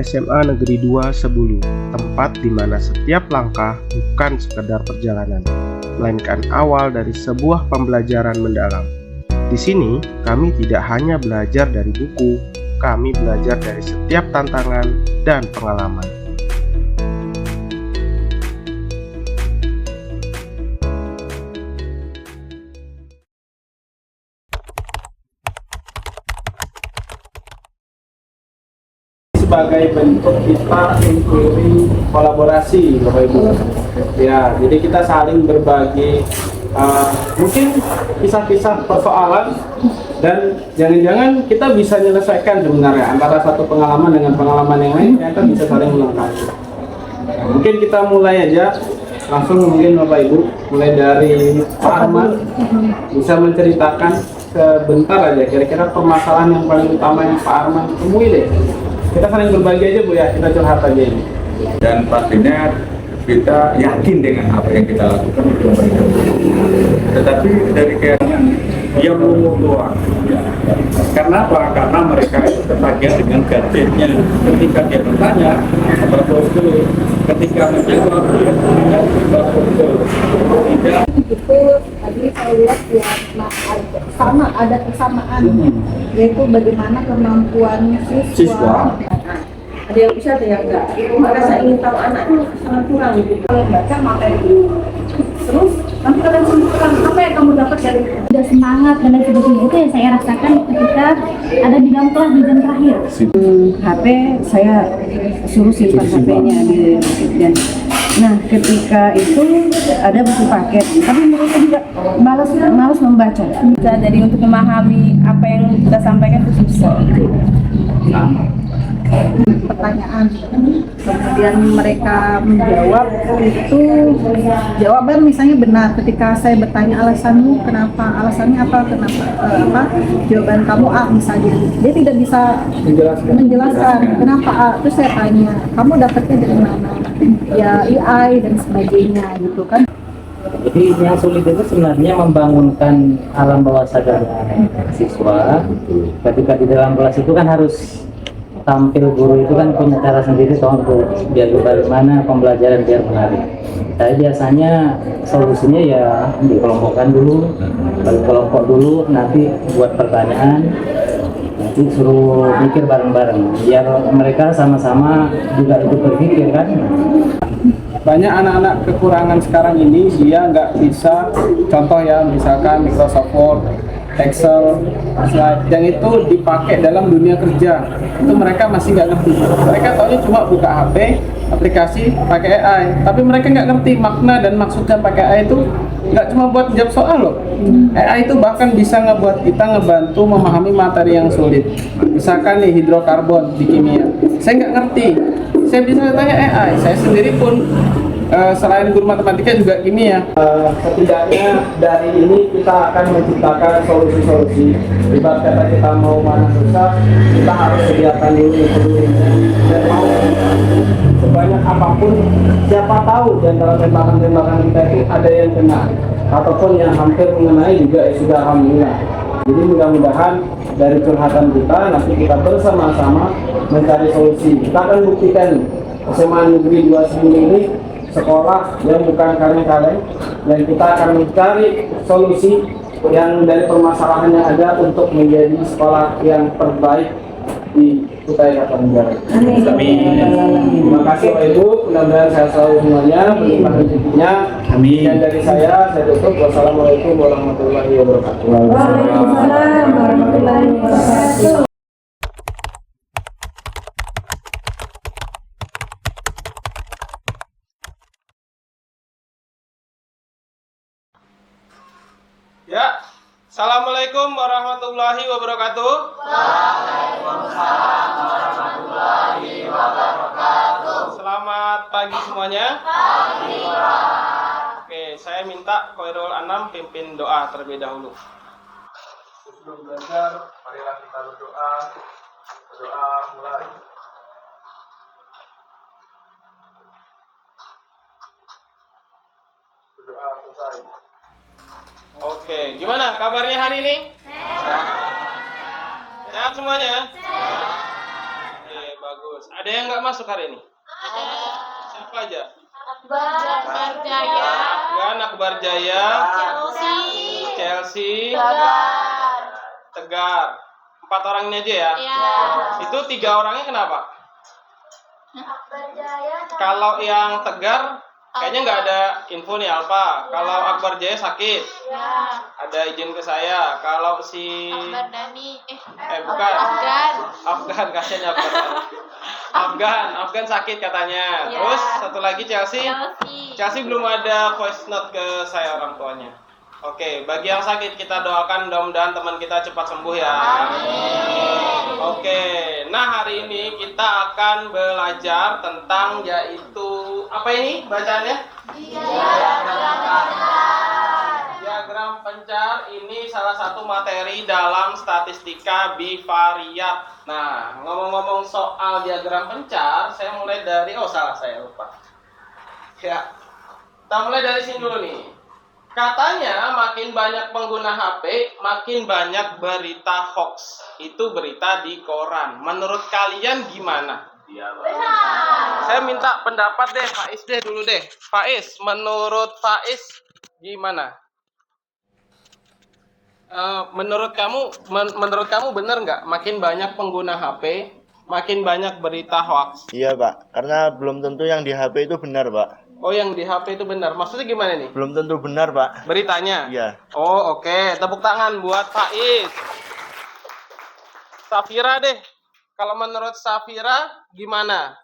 SMA Negeri 2 Sebulu, tempat di mana setiap langkah bukan sekedar perjalanan, melainkan awal dari sebuah pembelajaran mendalam. Di sini, kami tidak hanya belajar dari buku, kami belajar dari setiap tantangan dan pengalaman. Sebagai bentuk kita mencuri kolaborasi, Bapak Ibu. Ya, jadi kita saling berbagi mungkin kisah-kisah persoalan, dan jangan-jangan kita bisa menyelesaikan sebenarnya antara satu pengalaman dengan pengalaman yang lain, kita bisa saling melengkapi. Mungkin kita mulai aja langsung, mungkin Bapak Ibu mulai dari Pak Arman bisa menceritakan sebentar aja kira-kira permasalahan yang paling utama yang Pak Arman temui deh. Kita saling berbagi aja Bu ya, kita curhat aja ini. Dan pastinya kita yakin dengan apa yang kita lakukan itu mereka. Tetapi dari kayaknya dia mau doang. Karena apa? Karena mereka itu tertagihan dengan gadgetnya. Ketika dia bertanya, bagus dulu. Ketika menjawab, bagus. Tidak. Itu tadi saya lihat ya, ada kesamaan, yaitu bagaimana kemampuan siswa. Ada yang bisa, ada yang enggak. Maka saya ingin tahu anaknya sangat kurang gitu. Kalau baca materi, terus nanti kalian simpulkan apa yang kamu dapat dari udah semangat dan lain sebagainya. Itu yang saya rasakan ketika ada di dalam kelas di jam terakhir. HP saya suruh simpan HP-nya dan nah ketika itu ada buku paket, tapi mereka juga malas membaca. Jadi untuk memahami apa yang kita sampaikan itu susah. Pertanyaan, kemudian mereka menjawab itu jawaban misalnya benar. Ketika saya bertanya alasanmu kenapa, alasannya apa, kenapa jawaban kamu A misalnya, dia tidak bisa menjelaskan kenapa A. Terus saya tanya, kamu dapatnya dari mana, ya AI dan sebagainya gitu kan. Jadi yang sulit itu sebenarnya membangunkan alam bawah sadar siswa. Ketika di dalam kelas itu kan harus tampil, guru itu kan punya cara sendiri untuk biar bagaimana pembelajaran biar menarik. Saya biasanya solusinya ya dikelompokkan dulu, bagi kelompok dulu, nanti buat pertanyaan, nanti suruh mikir bareng-bareng biar mereka sama-sama juga ikut berpikir kan. Banyak anak-anak kekurangan sekarang ini dia nggak bisa, contoh ya misalkan Microsoft Word, Excel, slide, yang itu dipakai dalam dunia kerja, itu mereka masih nggak ngerti. Mereka taunya cuma buka HP, aplikasi, pakai AI, tapi mereka nggak ngerti makna dan maksudnya pakai AI itu nggak cuma buat jawab soal loh. AI itu bahkan bisa ngebuat kita ngebantu memahami materi yang sulit. Misalkan nih hidrokarbon di kimia, saya nggak ngerti, saya bisa tanya AI. Saya sendiri pun selain guru matematika juga kimia. Setidaknya dari ini kita akan menciptakan solusi-solusi. Ibarat kata kita mau mana susah, kita harus sediakan dulu sebelumnya. Dan mau sebanyak apapun, siapa tahu di antara tembakan-tembakan kita itu ada yang kena, ataupun yang hampir mengenai juga sudah alhamdulillah. Jadi mudah-mudahan dari curhatan kita nanti kita bersama-sama mencari solusi. Kita akan buktikan SMA Negeri 2 Sebulu ini sekolah yang bukan kaleng-kaleng, dan kita akan mencari solusi yang dari permasalahan yang ada untuk menjadi sekolah yang terbaik di Kutai Kartanegara. Amin. Terima kasih Bapak Ibu, mudah-mudahan sehat selalu semuanya, berlimpah rezekinya. Amin. Dan dari saya tutup. Wassalamualaikum warahmatullahi wabarakatuh. Waalaikumsalam warahmatullahi wabarakatuh. Ya, Assalamualaikum warahmatullahi wabarakatuh. Waalaikumsalam warahmatullahi wabarakatuh. Selamat pagi semuanya. Pagi, Pak. Oke, saya minta Khairul Anam pimpin doa terlebih dahulu. Sebelum belajar, marilah kita berdoa. Berdoa mulai. Berdoa selesai. Oke, gimana kabarnya hari ini? Sehat. Sehat semuanya? Sehat. Oke, bagus. Ada yang nggak masuk hari ini? Siapa aja? Akbar Jaya, Afgan, Akbar Jaya, Chelsea, Chelsea, Tegar. Tegar. 4 orang ini aja ya? Ya. Itu 3 orangnya kenapa? Akbar Jaya. Kalau yang Tegar kayaknya nggak ada info nih Alfa. Kalau Akbar Jaya sakit, Ya. ada izin ke saya. Kalau si Akbar Dhani. bukan Afgan. Afgan, kasihan Afgan sakit katanya. Ya. Terus satu lagi Chelsea. Chelsea. Chelsea belum ada voice note ke saya orang tuanya. Oke, bagi yang sakit kita doakan mudah-mudahan teman kita cepat sembuh ya. Oke, nah hari ini kita akan belajar tentang yaitu apa ini bacaannya? Diagram pencar ini salah satu materi dalam statistika bivariat. Nah, ngomong-ngomong soal diagram pencar, saya mulai dari saya lupa. Ya, kita mulai dari sini dulu nih. Katanya makin banyak pengguna HP, makin banyak berita hoax. Itu berita di koran. Menurut kalian gimana? Benar. Saya minta pendapat deh, Faiz deh dulu deh. Faiz, menurut Faiz gimana? Menurut kamu benar nggak? Makin banyak pengguna HP, makin banyak berita hoax. Iya Pak, karena belum tentu yang di HP itu benar Pak. Oh, yang di HP itu benar. Maksudnya gimana nih? Belum tentu benar Pak. Beritanya? Iya. Oh, oke. Tepuk tangan buat Faiz. Safira deh. Kalau menurut Safira gimana?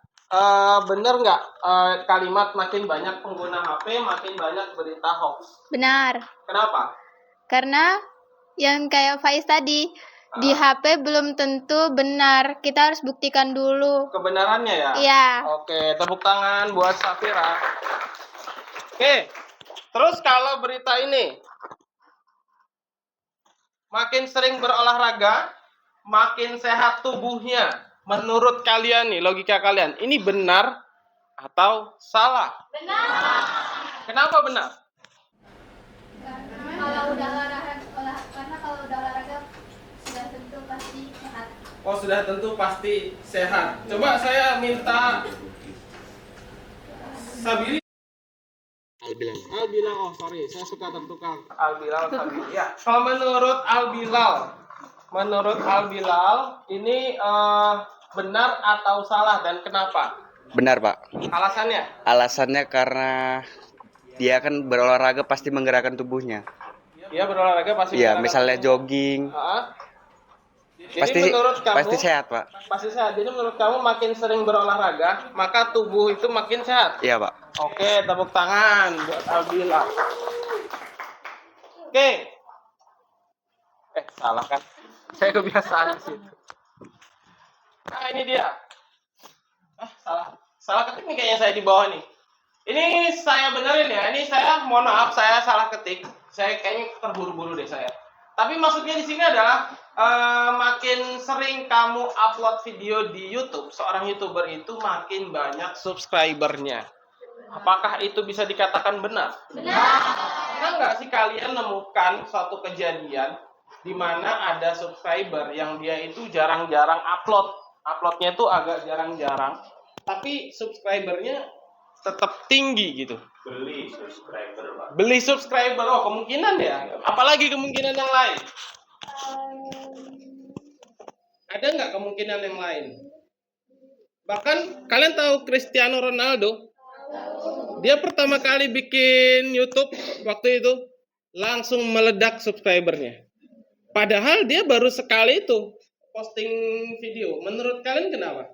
Bener nggak kalimat makin banyak pengguna HP, makin banyak berita hoax? Benar, Kenapa? karena yang kayak Faiz tadi, di HP belum tentu benar. Kita harus buktikan dulu. Kebenarannya ya? Iya. Oke, tepuk tangan buat Safira. Oke, terus kalau berita ini, makin sering berolahraga, makin sehat tubuhnya. Menurut kalian nih, logika kalian, ini benar atau salah? Benar. Kenapa benar? Karena kalau udah olahraga sudah tentu pasti sehat. Oh, sudah tentu pasti sehat. Coba saya minta Sabiri. Albilal, oh sorry, saya suka tertukar. Albilal, Sabiri. Ya, kalau menurut Albilal, ini benar atau salah dan kenapa? Benar, Pak. Alasannya? Alasannya karena dia kan berolahraga pasti menggerakkan tubuhnya. Dia berolahraga pasti. Iya, menggerakkan misalnya tubuh. jogging. Jadi Pasti menurut kamu, pasti sehat, Pak. Pasti sehat. Jadi menurut kamu makin sering berolahraga, maka tubuh itu makin sehat. Iya, Pak. Oke, tepuk tangan buat Albila. Oke. Salah kan? Saya kebiasaan di situ. Nah, ini dia. Salah ketik nih kayaknya saya di bawah nih. Ini saya benerin ya. Ini saya mohon maaf saya salah ketik. Saya kayaknya terburu-buru deh saya. Tapi maksudnya di sini adalah makin sering kamu upload video di YouTube, seorang YouTuber itu makin banyak subscribernya. Apakah itu bisa dikatakan benar? Benar. Pernah nggak sih kalian menemukan suatu kejadian di mana ada subscriber yang dia itu jarang-jarang uploadnya itu agak jarang-jarang, tapi subscribernya tetap tinggi gitu. Beli subscriber, oh kemungkinan ya. Apalagi kemungkinan yang lain? Ada nggak kemungkinan yang lain? Bahkan kalian tahu Cristiano Ronaldo? Dia pertama kali bikin YouTube waktu itu langsung meledak subscribernya. Padahal dia baru sekali itu posting video. Menurut kalian kenapa?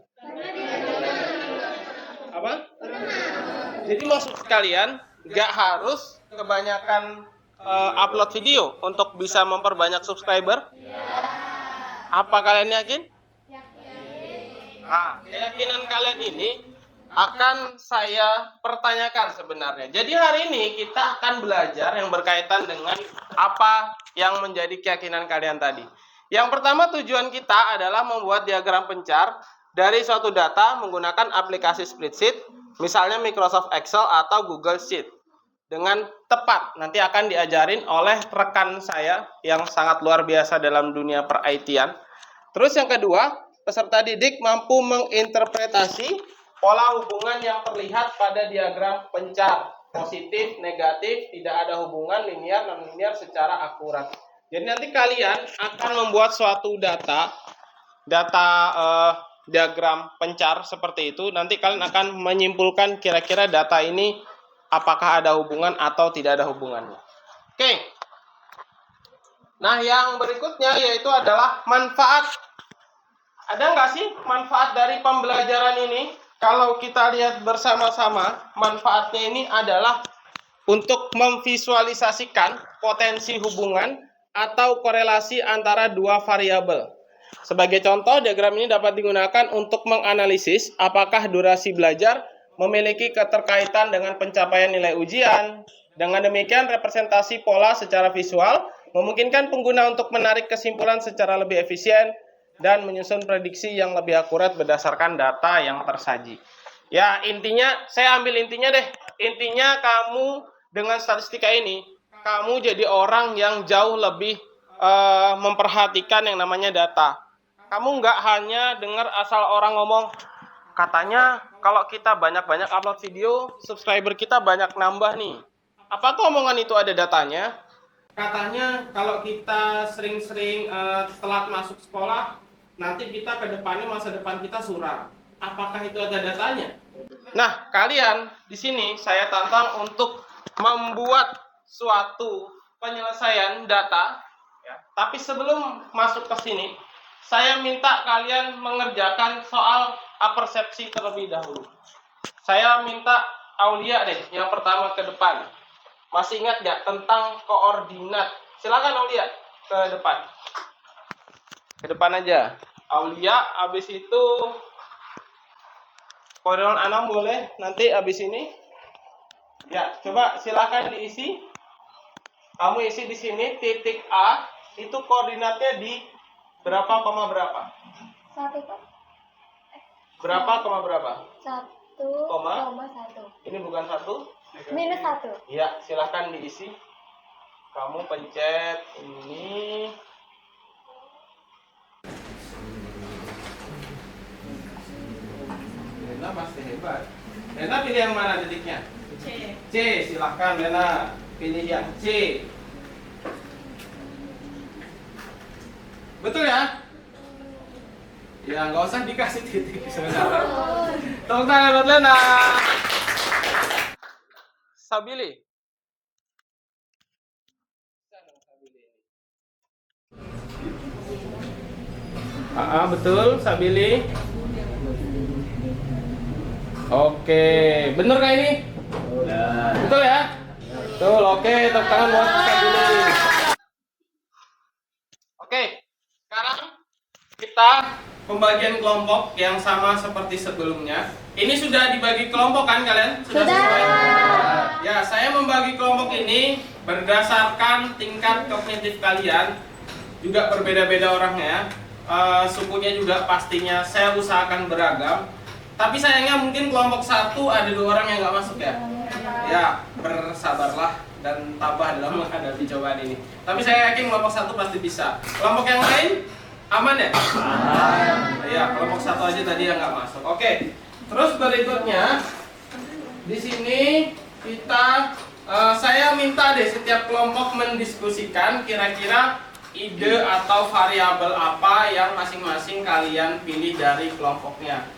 Apa? Jadi maksud kalian nggak harus kebanyakan upload video untuk bisa memperbanyak subscriber? Apa kalian yakin? Nah, keyakinan kalian ini akan saya pertanyakan sebenarnya. Jadi hari ini kita akan belajar yang berkaitan dengan apa yang menjadi keyakinan kalian tadi. Yang pertama tujuan kita adalah membuat diagram pencar dari suatu data menggunakan aplikasi spreadsheet, misalnya Microsoft Excel atau Google Sheet. Dengan tepat, nanti akan diajarin oleh rekan saya yang sangat luar biasa dalam dunia per-IT-an. Terus yang kedua, peserta didik mampu menginterpretasi pola hubungan yang terlihat pada diagram pencar. Positif, negatif, tidak ada hubungan linear dan non-linear secara akurat. Jadi nanti kalian akan membuat suatu data diagram pencar seperti itu. Nanti kalian akan menyimpulkan kira-kira data ini apakah ada hubungan atau tidak ada hubungannya. Oke. Nah, yang berikutnya yaitu adalah manfaat. Ada nggak sih manfaat dari pembelajaran ini? Kalau kita lihat bersama-sama, manfaatnya ini adalah untuk memvisualisasikan potensi hubungan atau korelasi antara dua variabel. Sebagai contoh, diagram ini dapat digunakan untuk menganalisis apakah durasi belajar memiliki keterkaitan dengan pencapaian nilai ujian. Dengan demikian, representasi pola secara visual memungkinkan pengguna untuk menarik kesimpulan secara lebih efisien dan menyusun prediksi yang lebih akurat berdasarkan data yang tersaji. Ya, intinya, saya ambil intinya deh. Intinya kamu dengan statistika ini, kamu jadi orang yang jauh lebih memperhatikan yang namanya data. Kamu nggak hanya dengar asal orang ngomong, katanya kalau kita banyak-banyak upload video, subscriber kita banyak nambah nih. Apakah omongan itu ada datanya? Katanya kalau kita sering-sering telat masuk sekolah, nanti kita ke depannya masa depan kita suram. Apakah itu ada datanya? Nah, kalian di sini saya tantang untuk membuat suatu penyelesaian data. Ya. Tapi sebelum masuk ke sini, saya minta kalian mengerjakan soal apersepsi terlebih dahulu. Saya minta Aulia deh, yang pertama ke depan. Masih ingat nggak tentang koordinat? Silakan Aulia ke depan. Ke depan aja. Aulia, abis itu koordinat 6 boleh. Nanti abis ini, ya coba silakan diisi. Kamu isi di sini titik A itu koordinatnya di berapa koma berapa? 1, Pak. Berapa koma berapa? 1, Koma? 1. Ini bukan 1? Minus 1. Ya, silakan diisi. Kamu pencet ini. Lena pasti hebat. Lena pilih yang mana detiknya? C. C, silahkan Lena. Pilih yang C. Betul ya? Ya, nggak usah dikasih titik sebenarnya. Tepuk tangan buat Lena. Sabili. Betul, Sabili. Oke, bener nggak ini? Betul ya? Betul, oke, tepuk tangan buat Sabili. Oke, sekarang kita pembagian kelompok yang sama seperti sebelumnya. Ini sudah dibagi kelompok kan kalian? Sudah sesuai? Ya, saya membagi kelompok ini berdasarkan tingkat kognitif kalian. Juga berbeda-beda orangnya. Sukunya juga pastinya saya usahakan beragam. Tapi sayangnya mungkin kelompok 1 ada 2 orang yang nggak masuk ya. Ya, bersabarlah dan tabah dalam menghadapi cobaan ini. Tapi saya yakin kelompok 1 pasti bisa. Kelompok yang lain aman ya? Aman. Ya, kelompok 1 aja tadi yang nggak masuk. Oke. Terus berikutnya di sini kita saya minta deh setiap kelompok mendiskusikan kira-kira ide atau variabel apa yang masing-masing kalian pilih dari kelompoknya.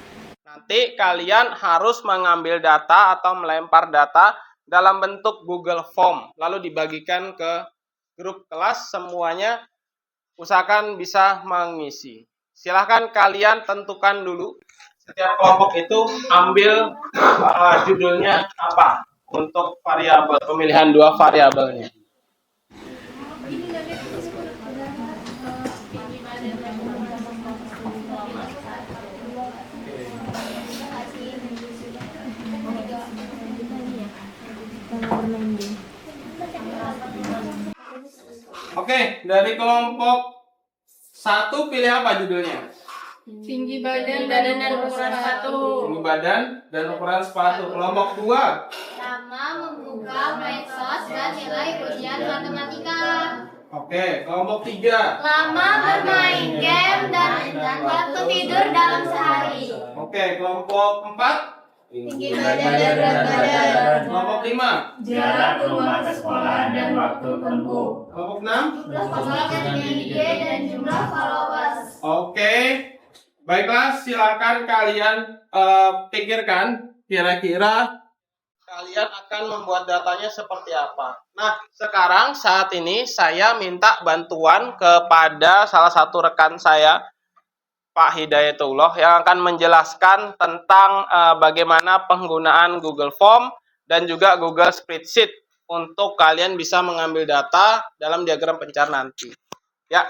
Nanti kalian harus mengambil data atau melempar data dalam bentuk Google Form, lalu dibagikan ke grup kelas, semuanya usahakan bisa mengisi. Silahkan kalian tentukan dulu, setiap kelompok itu ambil judulnya apa untuk variabel, pemilihan 2 variabelnya. Oke, dari kelompok 1 pilih apa judulnya? Tinggi badan dan ukuran sepatu. Tinggi badan dan ukuran sepatu. Kelompok 2. Nama membuka medsos dan nilai ujian matematika. Oke, kelompok 3. Lama bermain game dan waktu tidur dalam sehari. Oke, kelompok 4. Tinggi badan dan berat badan. Kelompok 5. Jarak rumah ke sekolah dan waktu tempuh. Kelompok 6. Jumlah follower dengan IG dan jumlah followers. Oke. Baiklah, silakan kalian pikirkan kira-kira kalian akan membuat datanya seperti apa. Nah, sekarang saat ini saya minta bantuan kepada salah satu rekan saya, Pak Hidayatullah, yang akan menjelaskan tentang bagaimana penggunaan Google Form dan juga Google Spreadsheet untuk kalian bisa mengambil data dalam diagram pencar nanti. Ya,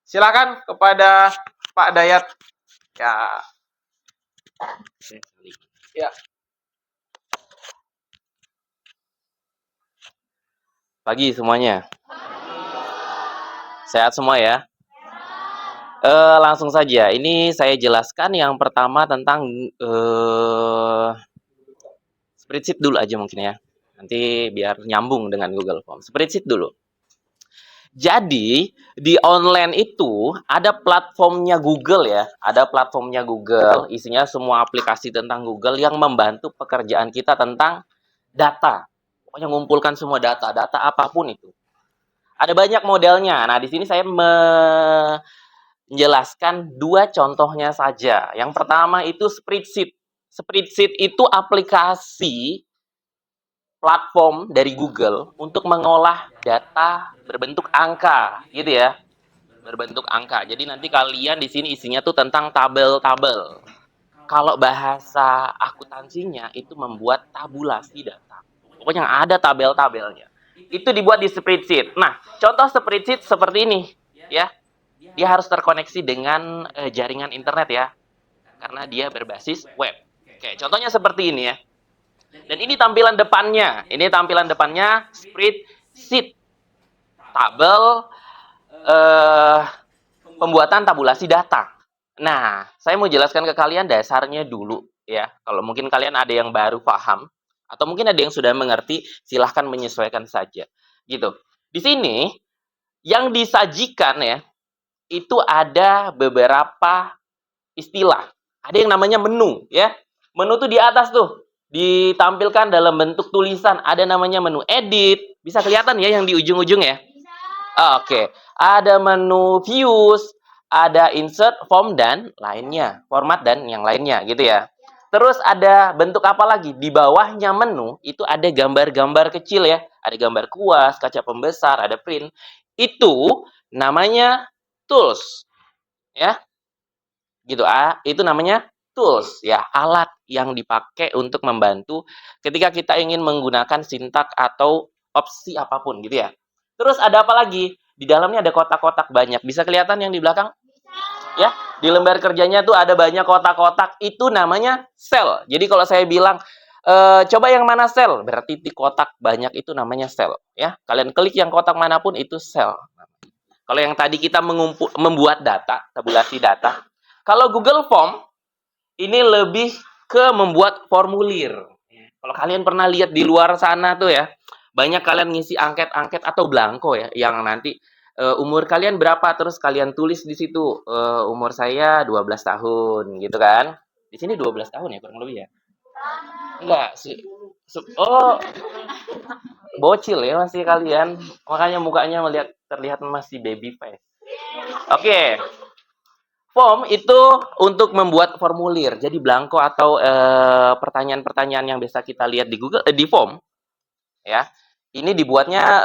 silakan kepada Pak Dayat. Ya. Ya. Pagi semuanya. Sehat semua ya? Langsung saja. Ini saya jelaskan yang pertama tentang spreadsheet dulu aja mungkin ya. Nanti biar nyambung dengan Google Form. Spreadsheet dulu. Jadi, di online itu ada platformnya Google ya. Ada platformnya Google. Isinya semua aplikasi tentang Google yang membantu pekerjaan kita tentang data. Pokoknya ngumpulkan semua data apapun itu. Ada banyak modelnya. Nah, di sini saya menjelaskan 2 contohnya saja. Yang pertama itu Spreadsheet. Spreadsheet itu aplikasi platform dari Google untuk mengolah data berbentuk angka, gitu ya. Berbentuk angka. Jadi nanti kalian di sini isinya tuh tentang tabel-tabel. Kalau bahasa akuntansinya itu membuat tabulasi data. Pokoknya ada tabel-tabelnya. Itu dibuat di spreadsheet. Nah, contoh spreadsheet seperti ini, ya. Dia harus terkoneksi dengan jaringan internet ya. Karena dia berbasis web. Oke, contohnya seperti ini ya. Dan ini tampilan depannya. Ini tampilan depannya spreadsheet. Tabel pembuatan tabulasi data. Nah, saya mau jelaskan ke kalian dasarnya dulu ya. Kalau mungkin kalian ada yang baru paham atau mungkin ada yang sudah mengerti, silahkan menyesuaikan saja. Gitu. Di sini yang disajikan ya, itu ada beberapa istilah. Ada yang namanya menu ya. Menu tuh di atas tuh ditampilkan dalam bentuk tulisan. Ada namanya menu edit. Bisa kelihatan ya yang di ujung-ujung ya? Oke. Ada menu views, ada insert, form dan lainnya. Format dan yang lainnya gitu ya. Terus ada bentuk apa lagi? Di bawahnya menu itu ada gambar-gambar kecil ya. Ada gambar kuas, kaca pembesar, ada print. Itu namanya tools. Ya. Gitu itu namanya tools ya, alat yang dipakai untuk membantu ketika kita ingin menggunakan sintak atau opsi apapun gitu ya. Terus ada apa lagi? Di dalamnya ada kotak-kotak banyak. Bisa kelihatan yang di belakang? Ya, di lembar kerjanya tuh ada banyak kotak-kotak. Itu namanya sel. Jadi kalau saya bilang coba yang mana sel, berarti di kotak banyak itu namanya sel. Ya, kalian klik yang kotak manapun itu sel. Kalau yang tadi kita membuat data, tabulasi data. Kalau Google Form ini lebih ke membuat formulir. Kalau kalian pernah lihat di luar sana tuh ya, banyak kalian ngisi angket-angket atau blanko ya, yang nanti umur kalian berapa, terus kalian tulis di situ umur saya 12 tahun gitu kan. Di sini 12 tahun ya kurang lebih ya. Enggak sih. Oh. Bocil ya masih kalian. Makanya mukanya terlihat masih baby face. Oke. Form itu untuk membuat formulir. Jadi blanko atau pertanyaan-pertanyaan yang biasa kita lihat di Google di form ya. Ini dibuatnya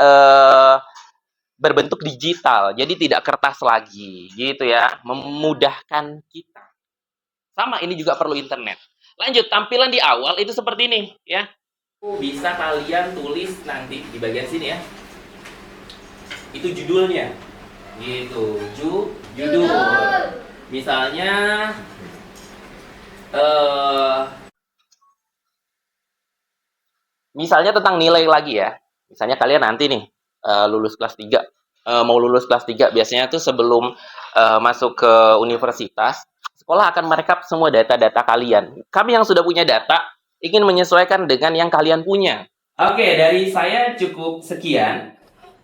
berbentuk digital, jadi tidak kertas lagi, gitu ya, memudahkan kita. Sama, ini juga perlu internet. Lanjut, tampilan di awal itu seperti ini, ya. Bisa kalian tulis nanti di bagian sini ya. Itu judulnya, gitu, judul. Misalnya, misalnya tentang nilai lagi ya. Misalnya kalian nanti nih, lulus kelas 3, mau lulus kelas 3, biasanya tuh sebelum masuk ke universitas, sekolah akan merekap semua data-data kalian. Kami yang sudah punya data, ingin menyesuaikan dengan yang kalian punya. Oke, dari saya cukup sekian.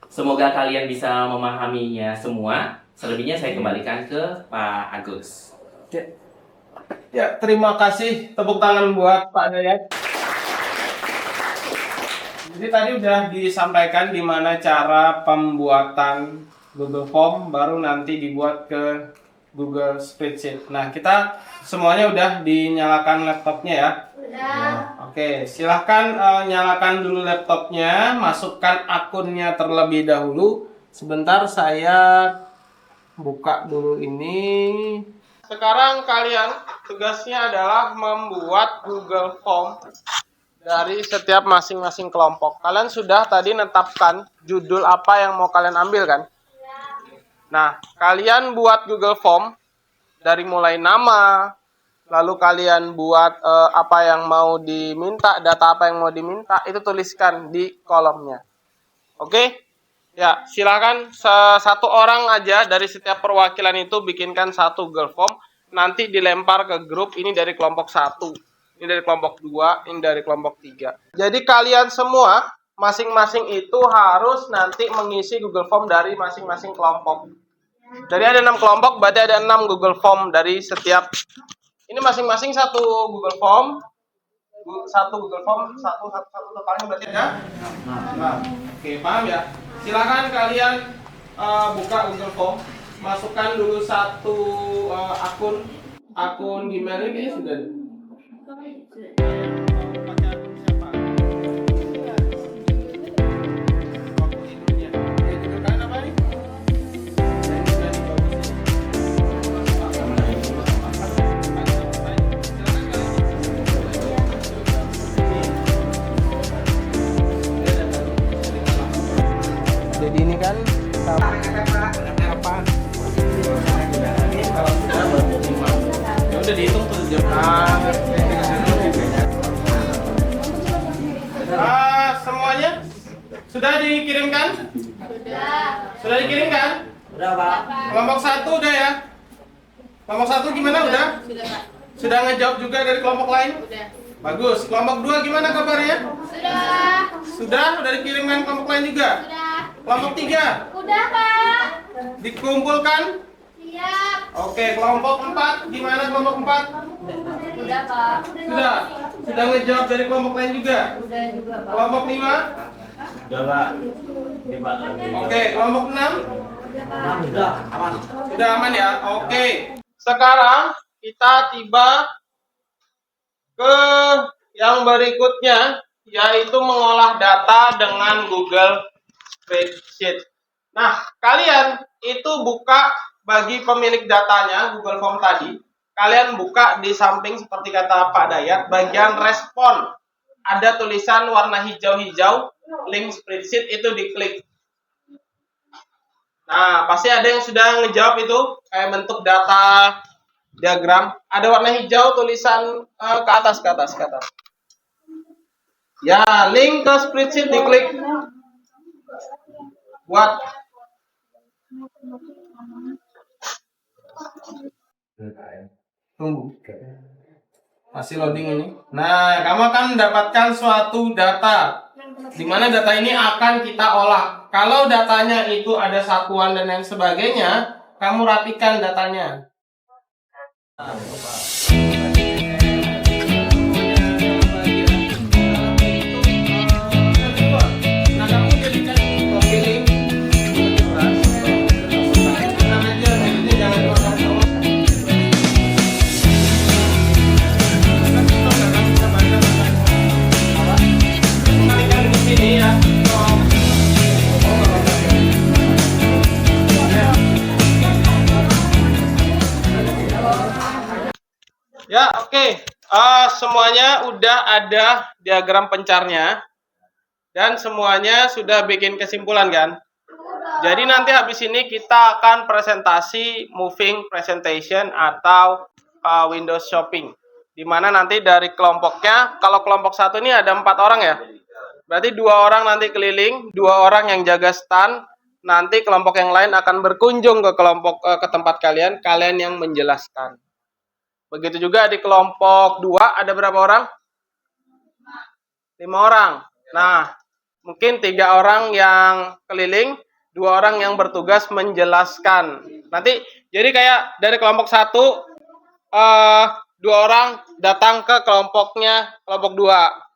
Semoga kalian bisa memahaminya semua. Selebihnya saya kembalikan ke Pak Agus. Ya, terima kasih. Tepuk tangan buat Pak Dayat. Jadi tadi udah disampaikan gimana cara pembuatan Google Form, baru nanti dibuat ke Google Spreadsheet. Nah, kita semuanya udah dinyalakan laptopnya ya. Oke, silahkan nyalakan dulu laptopnya, masukkan akunnya terlebih dahulu. Sebentar saya buka dulu ini. Sekarang kalian tugasnya adalah membuat Google Form dari setiap masing-masing kelompok. Kalian sudah tadi menetapkan judul apa yang mau kalian ambil kan? Nah, kalian buat Google Form dari mulai nama, lalu kalian buat apa yang mau diminta, data apa yang mau diminta, itu tuliskan di kolomnya. Oke? Ya, silakan satu orang aja dari setiap perwakilan itu bikinkan satu Google Form, nanti dilempar ke grup. Ini dari kelompok 1, ini dari kelompok 2, ini dari kelompok 3. Jadi kalian semua masing-masing itu harus nanti mengisi Google Form dari masing-masing kelompok. Jadi ada 6 kelompok, berarti ada 6 Google Form dari setiap. Ini masing-masing satu Google Form. Satu Google Form, satu totalnya berarti ada. Nah, oke, paham ya? Silakan kalian buka Google Form, masukkan dulu satu akun Gmail ini sudah. Jadi ini kan apa? Ya udah dihitung tuh jam. Semuanya sudah dikirimkan? Sudah dikirimkan? Udah, Pak. Kelompok 1 udah ya? Kelompok 1 gimana udah? Sudah, Pak. Sudah ngejawab juga dari kelompok lain? Udah. Bagus. Kelompok 2 gimana kabarnya? Sudah. Sudah? Udah dikirimkan kelompok lain juga? Sudah. Kelompok 3 Udah, Pak. dikumpulkan? Siap. Oke, kelompok 4 gimana kelompok 4? Udah, Pak. Sudah? Sudah ngejawab dari kelompok lain juga? Udah juga, Pak. Kelompok 5? Udah, Pak. Oke, kelompok 6? Udah, aman. Sudah aman ya? Oke. Sekarang kita tiba ke yang berikutnya, yaitu mengolah data dengan Google Spreadsheet. Nah, kalian itu buka bagi pemilik datanya, Google Form tadi, kalian buka di samping seperti kata Pak Dayat, bagian respon. Ada tulisan warna hijau-hijau, link spreadsheet, itu diklik. Nah, pasti ada yang sudah ngejawab itu, kayak bentuk data diagram. Ada warna hijau, tulisan ke atas. Ya, link ke spreadsheet diklik. Buat. Tunggu. Masih loading ini. Nah, kamu akan mendapatkan suatu data. Di mana data ini akan kita olah. Kalau datanya itu ada satuan dan lain sebagainya, kamu rapikan datanya. Nah, kamu jadikan pemilih. Tenang aja, jadinya jangan dimakan. Kembalikan ke sini ya. Ya, oke. Semuanya udah ada diagram pencarnya. Dan semuanya sudah bikin kesimpulan kan? Jadi nanti habis ini kita akan presentasi moving presentation atau Windows shopping. Dimana nanti dari kelompoknya, kalau kelompok 1 ini ada 4 orang ya. Berarti 2 orang nanti keliling, 2 orang yang jaga stand. Nanti kelompok yang lain akan berkunjung ke ke tempat kalian yang menjelaskan. Begitu juga di kelompok 2 ada berapa orang? 5 orang. Nah, mungkin 3 orang yang keliling, 2 orang yang bertugas menjelaskan. Nanti jadi kayak dari kelompok 1, 2 orang datang ke kelompoknya kelompok 2.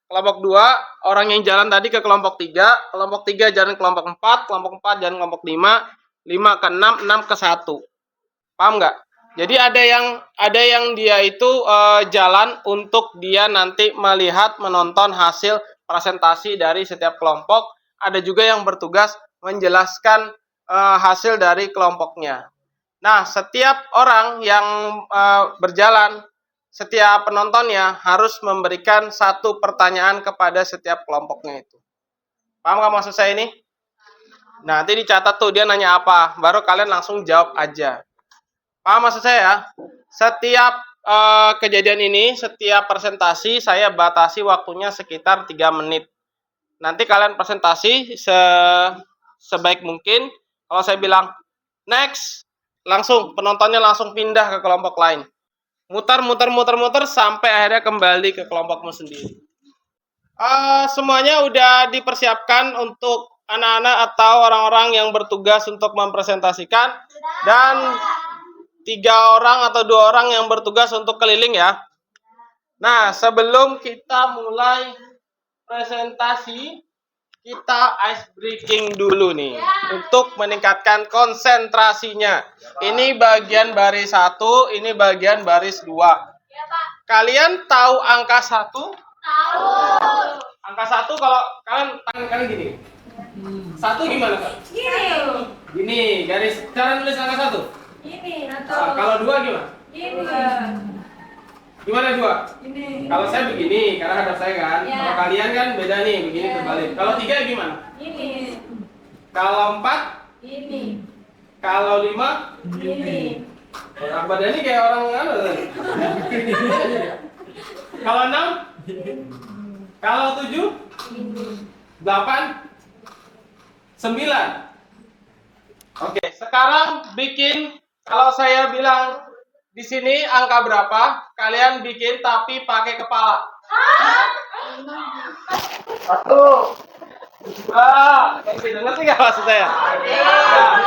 Kelompok 2 orang yang jalan tadi ke kelompok 3, kelompok 3 jalan ke kelompok 4, kelompok 4 jalan ke kelompok 5, 5 ke 6, 6 ke 1. Paham nggak? Jadi ada yang dia itu jalan untuk dia nanti melihat, menonton hasil presentasi dari setiap kelompok. Ada juga yang bertugas menjelaskan hasil dari kelompoknya. Nah, setiap orang yang berjalan, setiap penontonnya harus memberikan 1 pertanyaan kepada setiap kelompoknya itu. Paham nggak maksud saya ini? Nah, nanti dicatat tuh dia nanya apa, baru kalian langsung jawab aja. Paham maksud saya ya? Setiap kejadian ini, setiap presentasi saya batasi waktunya sekitar 3 menit. Nanti kalian presentasi sebaik mungkin. Kalau saya bilang next, langsung penontonnya langsung pindah ke kelompok lain. Muter sampai akhirnya kembali ke kelompokmu sendiri. Semuanya udah dipersiapkan untuk anak-anak atau orang-orang yang bertugas untuk mempresentasikan, dan 3 orang atau 2 orang yang bertugas untuk keliling ya. Nah, sebelum kita mulai presentasi, kita ice breaking dulu nih untuk meningkatkan konsentrasinya. Ini bagian baris 1, ini bagian baris 2. Kalian tahu angka 1? Tahu. Angka 1 kalau kalian tangan kalian gini. 1 gimana, Kak? Gini, garis cara nulis angka 1. Ini Kalau 2 gimana? ini. Gimana 2? Ini. Kalau saya begini, karena hadap saya kan. Ya. Kalau kalian kan beda nih, begini Ya. terbalik. Kalau 3 gimana? Ini. Kalau 4? Ini. Kalau 5? Ini. Orang badannya kayak orang apa? Kalau 6? Kalau 7? 8? 9? Oke, sekarang bikin, kalau saya bilang di sini angka berapa, kalian bikin tapi pakai kepala. 1, 2, ngerti nggak maksud saya? Nah,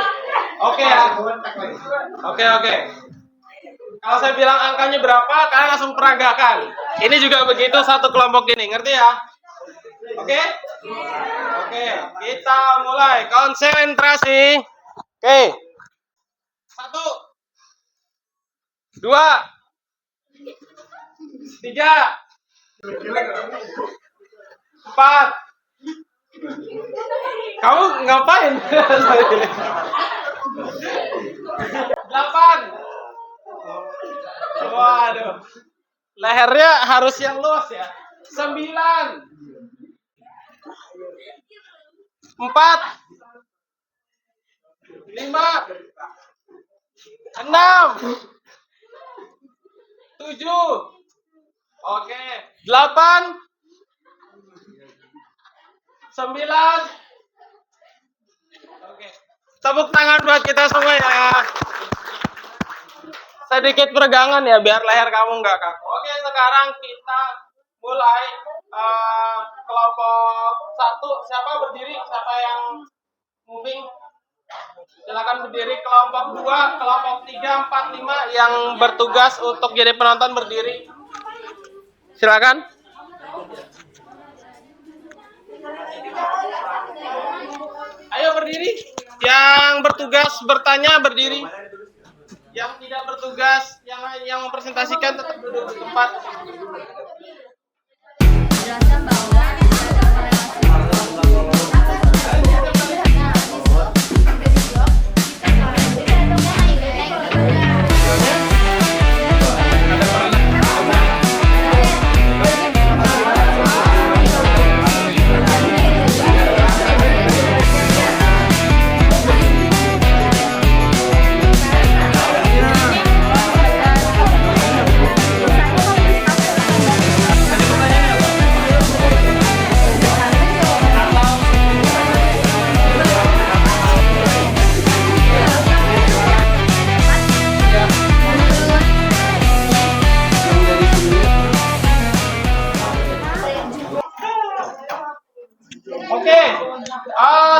oke ya. Oke. Kalau saya bilang angkanya berapa, kalian langsung peragakan. Ini juga begitu satu kelompok ini, ngerti ya? Oke, kita mulai konsentrasi. Oke, 1, 2, 3, 4. Kamu ngapain? 8. Waduh, lehernya harus yang luas ya. 9, 4, 5, 6, 7, oke, 8, 9, oke. Tepuk tangan buat kita semua ya. Sedikit peregangan ya, biar leher kamu nggak kaku. Oke, sekarang kita mulai kelompok 1. Siapa berdiri? Siapa yang moving? Silakan berdiri. Kelompok 2, kelompok 3, 4, 5 yang bertugas untuk jadi penonton berdiri. Silakan. Ayo berdiri. Yang bertugas bertanya berdiri. Yang tidak bertugas, yang mempresentasikan tetap duduk di tempat. Jelaskan bahwa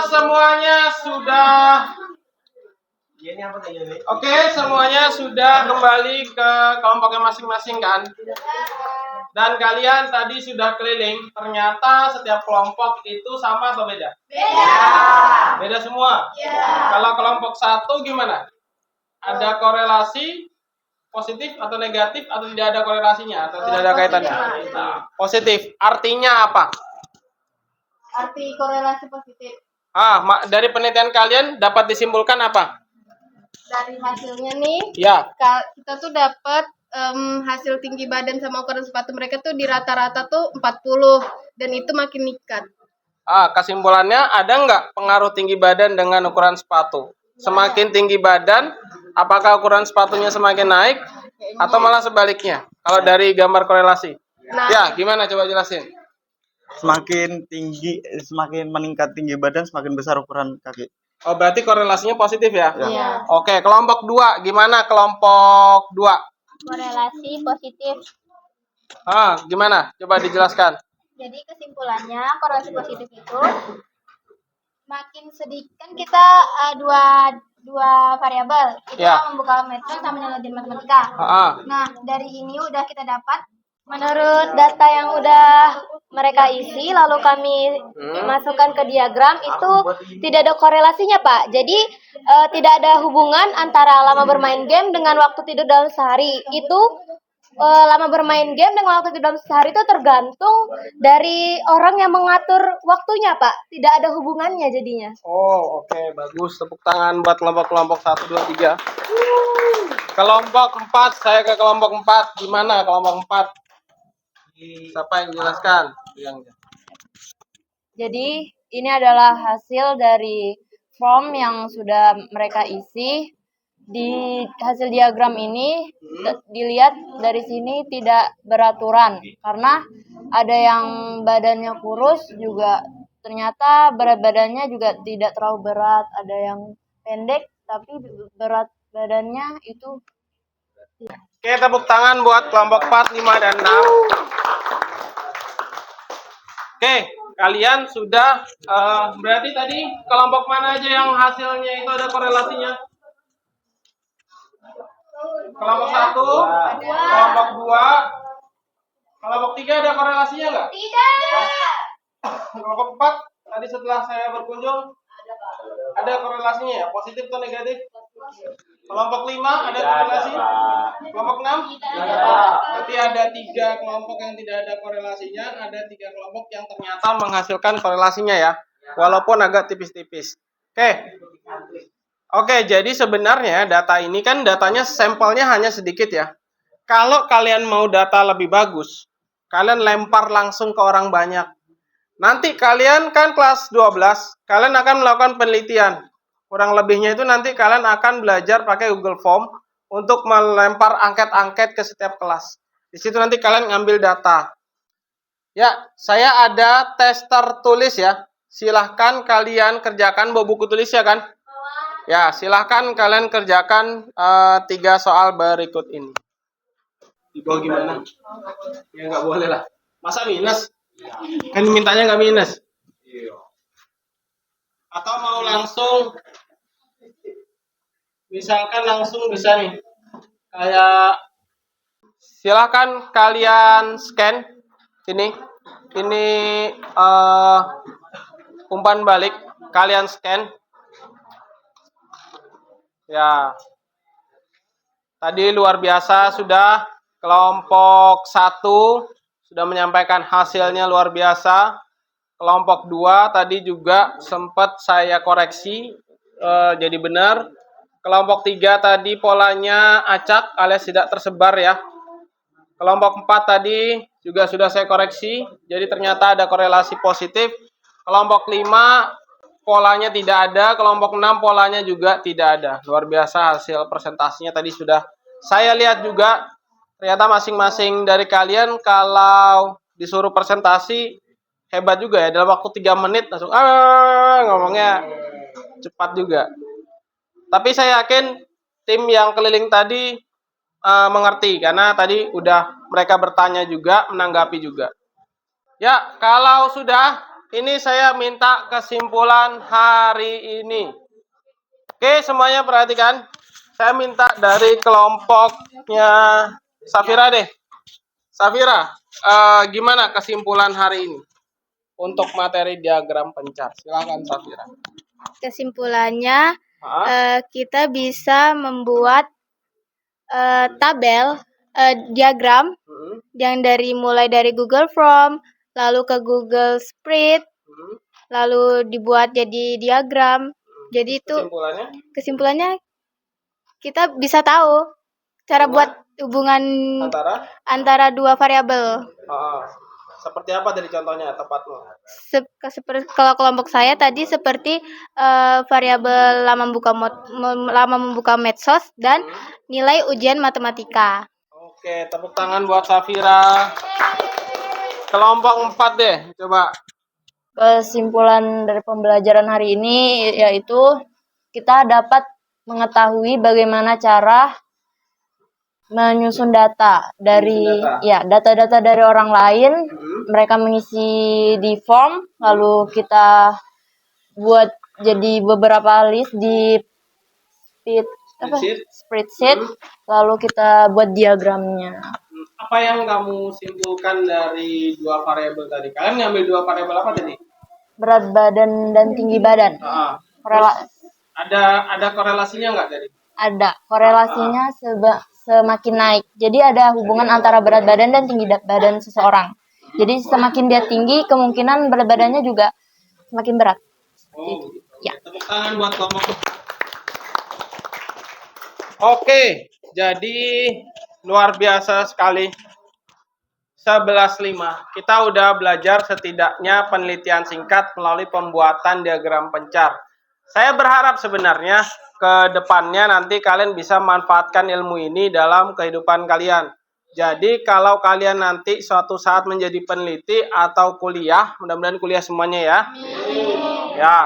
Semuanya sudah. Oke, semuanya sudah kembali ke kelompoknya masing-masing kan? Dan kalian tadi sudah keliling, ternyata setiap kelompok itu sama atau beda? Beda. Beda semua? Kalau kelompok 1 gimana? Ada korelasi positif atau negatif atau tidak ada korelasinya atau tidak ada kaitannya? Positif. Artinya apa? Arti korelasi positif. Dari penelitian kalian dapat disimpulkan apa? Dari hasilnya nih, Ya. kita tuh dapat hasil tinggi badan sama ukuran sepatu mereka tuh di rata-rata tuh 40 dan itu makin meningkat. Kesimpulannya ada nggak pengaruh tinggi badan dengan ukuran sepatu? Semakin tinggi badan, apakah ukuran sepatunya semakin naik atau malah sebaliknya? Kalau dari gambar korelasi. Ya, gimana coba jelasin? Semakin tinggi, semakin meningkat tinggi badan, semakin besar ukuran kaki. Oh, berarti korelasinya positif ya? Iya. Oke, kelompok 2. Gimana kelompok 2? Korelasi positif. Gimana? Coba dijelaskan. Jadi kesimpulannya korelasi positif itu makin sedikit kan kita dua variabel itu membuka metode sama nyelidin matematika. Nah dari ini udah kita dapat menurut data yang udah mereka isi lalu kami masukkan ke diagram itu tidak ada korelasinya Pak. Jadi tidak ada hubungan antara lama bermain game dengan waktu tidur dalam sehari. Itu lama bermain game dengan waktu tidur dalam sehari itu tergantung dari orang yang mengatur waktunya Pak. Tidak ada hubungannya jadinya. Oh, oke, bagus. Tepuk tangan buat kelompok 1, 2, 3. Kelompok 4, saya ke kelompok 4. Gimana kelompok 4? Siapa yang jelaskan? Jadi ini adalah hasil dari form yang sudah mereka isi. Di hasil diagram ini dilihat dari sini tidak beraturan karena ada yang badannya kurus juga ternyata berat badannya juga tidak terlalu berat, ada yang pendek tapi berat badannya itu. Oke, tepuk tangan buat kelompok 4, 5, dan 6. Oke, kalian sudah berarti tadi kelompok mana aja yang hasilnya itu ada korelasinya? Kelompok 1, kelompok 2, kelompok 3 ada korelasinya nggak? Tidak. Kelompok 4 tadi setelah saya berkunjung ada korelasinya ya, positif atau negatif? Kelompok 5 ada korelasi? Kelompok 6? Berarti ada 3 kelompok yang tidak ada korelasinya, ada 3 kelompok yang ternyata menghasilkan korelasinya ya, walaupun agak tipis-tipis. Oke, jadi sebenarnya data ini kan datanya sampelnya hanya sedikit ya. Kalau kalian mau data lebih bagus, kalian lempar langsung ke orang banyak. Nanti kalian kan kelas 12, kalian akan melakukan penelitian. Kurang lebihnya itu nanti kalian akan belajar pakai Google Form untuk melempar angket-angket ke setiap kelas. Di situ nanti kalian ngambil data. Ya, saya ada tes tertulis ya. Silahkan kalian kerjakan bawa buku tulis ya kan? Ya, silahkan kalian kerjakan 3 soal berikut ini. Di bawah gimana? Ya nggak boleh lah. Masa minus? Kan mintanya nggak minus. Atau mau langsung, misalkan langsung bisa nih. Kayak, silahkan kalian scan sini. Ini umpan balik. Kalian scan. Ya, tadi luar biasa sudah kelompok 1 sudah menyampaikan hasilnya luar biasa. Kelompok 2 tadi juga sempat saya koreksi jadi benar. Kelompok 3 tadi polanya acak alias tidak tersebar ya. Kelompok 4 tadi juga sudah saya koreksi, jadi ternyata ada korelasi positif. Kelompok 5 polanya tidak ada, kelompok 6 polanya juga tidak ada. Luar biasa hasil presentasinya tadi sudah saya lihat juga. Ternyata masing-masing dari kalian kalau disuruh presentasi hebat juga ya. Dalam waktu 3 menit langsung ngomongnya cepat juga. Tapi saya yakin tim yang keliling tadi mengerti karena tadi udah mereka bertanya juga, menanggapi juga. Ya, kalau sudah ini saya minta kesimpulan hari ini. Oke, semuanya perhatikan. Saya minta dari kelompoknya Safira deh. Safira, gimana kesimpulan hari ini untuk materi diagram pencar? Silakan Safira. Kesimpulannya, kita bisa membuat tabel diagram yang mulai dari Google Form, lalu ke Google Spread, lalu dibuat jadi diagram. Jadi itu kesimpulannya kita bisa tahu cara buat hubungan antara dua variabel. Seperti apa dari contohnya tepatnya? Kalau kelompok saya tadi seperti variabel lama membuka medsos dan nilai ujian matematika. Oke, tepuk tangan buat Safira. Kelompok 4 deh, coba. Kesimpulan dari pembelajaran hari ini yaitu kita dapat mengetahui bagaimana cara menyusun data dari data-data dari orang lain. Mereka mengisi di form, lalu kita buat jadi beberapa list di spreadsheet, lalu kita buat diagramnya. Apa yang kamu simpulkan dari dua variabel tadi? Kalian ngambil dua variabel apa tadi? Berat badan dan tinggi badan. Ada korelasinya nggak tadi? Ada korelasinya semakin naik. Jadi ada hubungan antara berat badan dan tinggi badan seseorang. Jadi semakin dia tinggi, kemungkinan berat badannya juga semakin berat. Ya. Tepuk tangan buat kelompok. Oke, jadi luar biasa sekali. 11.5. Kita udah belajar setidaknya penelitian singkat melalui pembuatan diagram pencar. Saya berharap sebenarnya ke depannya nanti kalian bisa manfaatkan ilmu ini dalam kehidupan kalian. Jadi kalau kalian nanti suatu saat menjadi peneliti atau kuliah, mudah-mudahan kuliah semuanya ya. Ya.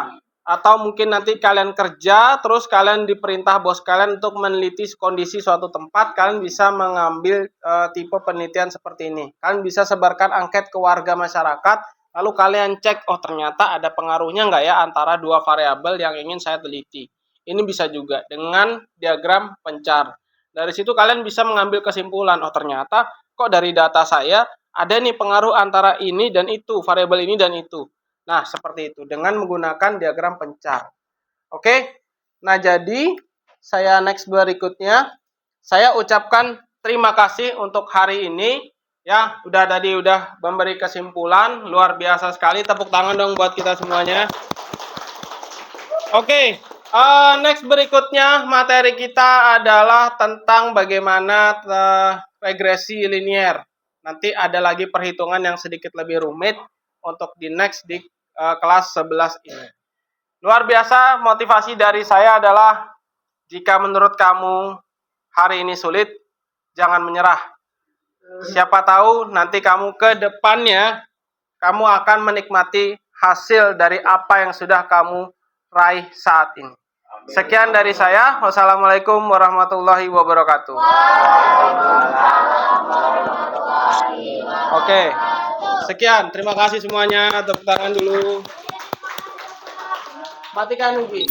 Atau mungkin nanti kalian kerja, terus kalian diperintah bos kalian untuk meneliti kondisi suatu tempat, kalian bisa mengambil tipe penelitian seperti ini. Kalian bisa sebarkan angket ke warga masyarakat, lalu kalian cek, oh ternyata ada pengaruhnya nggak ya antara dua variabel yang ingin saya teliti. Ini bisa juga dengan diagram pencar. Dari situ kalian bisa mengambil kesimpulan, oh ternyata kok dari data saya ada nih pengaruh antara ini dan itu, variabel ini dan itu. Nah, seperti itu dengan menggunakan diagram pencar. Oke. Nah, jadi saya next berikutnya saya ucapkan terima kasih untuk hari ini ya, udah memberi kesimpulan luar biasa sekali. Tepuk tangan dong buat kita semuanya. Oke. Next berikutnya materi kita adalah tentang bagaimana regresi linier. Nanti ada lagi perhitungan yang sedikit lebih rumit untuk di next di kelas 11 ini. Luar biasa, motivasi dari saya adalah jika menurut kamu hari ini sulit, jangan menyerah. Siapa tahu nanti kamu ke depannya kamu akan menikmati hasil dari apa yang sudah kamu raih saat ini. Sekian dari saya. Wassalamualaikum warahmatullahi wabarakatuh. Oke. Sekian, terima kasih semuanya. Tepuk tangan dulu. Matikan Ugi.